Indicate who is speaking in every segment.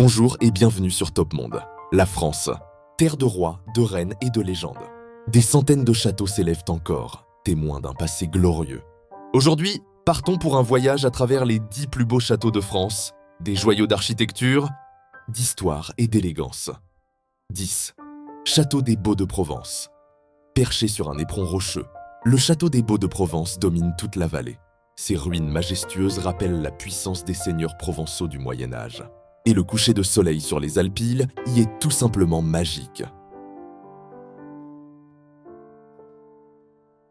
Speaker 1: Bonjour et bienvenue sur Top Monde. La France, terre de rois, de reines et de légendes. Des centaines de châteaux s'élèvent encore, témoins d'un passé glorieux. Aujourd'hui, partons pour un voyage à travers les 10 plus beaux châteaux de France, des joyaux d'architecture, d'histoire et d'élégance. 10. Château des Baux de Provence. Perché sur un éperon rocheux, le château des Baux de Provence domine toute la vallée. Ses ruines majestueuses rappellent la puissance des seigneurs provençaux du Moyen-Âge. Et le coucher de soleil sur les Alpilles y est tout simplement magique.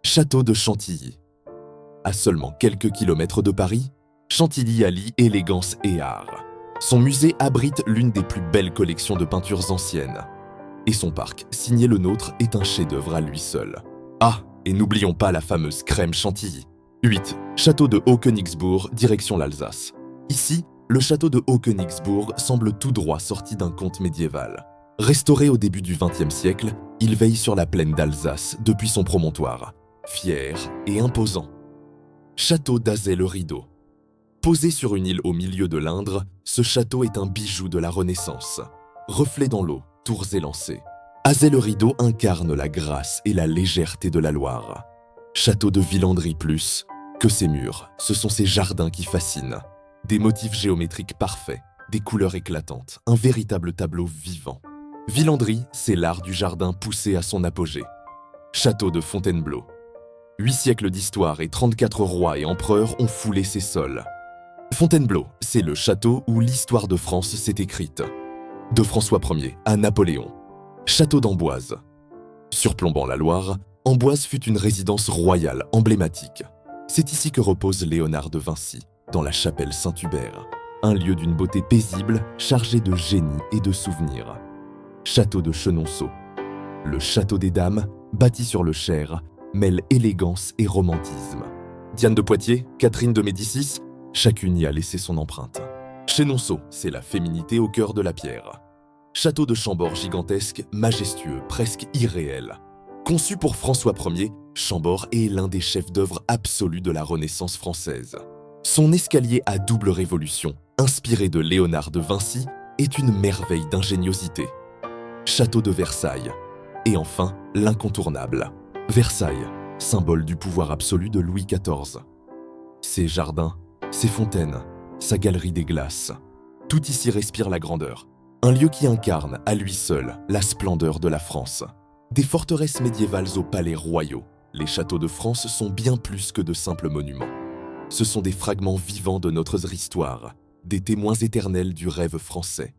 Speaker 1: Château de Chantilly. À seulement quelques kilomètres de Paris, Chantilly allie élégance et art. Son musée abrite l'une des plus belles collections de peintures anciennes. Et son parc, signé le nôtre, est un chef-d'œuvre à lui seul. Ah, et n'oublions pas la fameuse crème Chantilly. 8. Château de Haut-Königsbourg, direction l'Alsace. Ici, le château de Haut-Königsbourg semble tout droit sorti d'un conte médiéval. Restauré au début du XXe siècle, il veille sur la plaine d'Alsace depuis son promontoire, fier et imposant. Château d'Azay-le-Rideau. Posé sur une île au milieu de l'Indre, ce château est un bijou de la Renaissance. Reflet dans l'eau, tours élancées. Azay-le-Rideau incarne la grâce et la légèreté de la Loire. Château de Villandry plus, que ses murs, ce sont ses jardins qui fascinent. Des motifs géométriques parfaits, des couleurs éclatantes, un véritable tableau vivant. Villandry, c'est l'art du jardin poussé à son apogée. Château de Fontainebleau. 8 siècles d'histoire et 34 rois et empereurs ont foulé ses sols. Fontainebleau, c'est le château où l'histoire de France s'est écrite. De François Ier à Napoléon. Château d'Amboise. Surplombant la Loire, Amboise fut une résidence royale emblématique. C'est ici que repose Léonard de Vinci, dans la chapelle Saint-Hubert, un lieu d'une beauté paisible, chargé de génie et de souvenirs. Château de Chenonceau. Le château des Dames, bâti sur le Cher, mêle élégance et romantisme. Diane de Poitiers, Catherine de Médicis, chacune y a laissé son empreinte. Chenonceau, c'est la féminité au cœur de la pierre. Château de Chambord gigantesque, majestueux, presque irréel. Conçu pour François Ier, Chambord est l'un des chefs-d'œuvre absolus de la Renaissance française. Son escalier à double révolution, inspiré de Léonard de Vinci, est une merveille d'ingéniosité. Château de Versailles. Et enfin, l'incontournable. Versailles, symbole du pouvoir absolu de Louis XIV. Ses jardins, ses fontaines, sa galerie des glaces. Tout ici respire la grandeur. Un lieu qui incarne, à lui seul, la splendeur de la France. Des forteresses médiévales aux palais royaux, les châteaux de France sont bien plus que de simples monuments. Ce sont des fragments vivants de notre histoire, des témoins éternels du rêve français.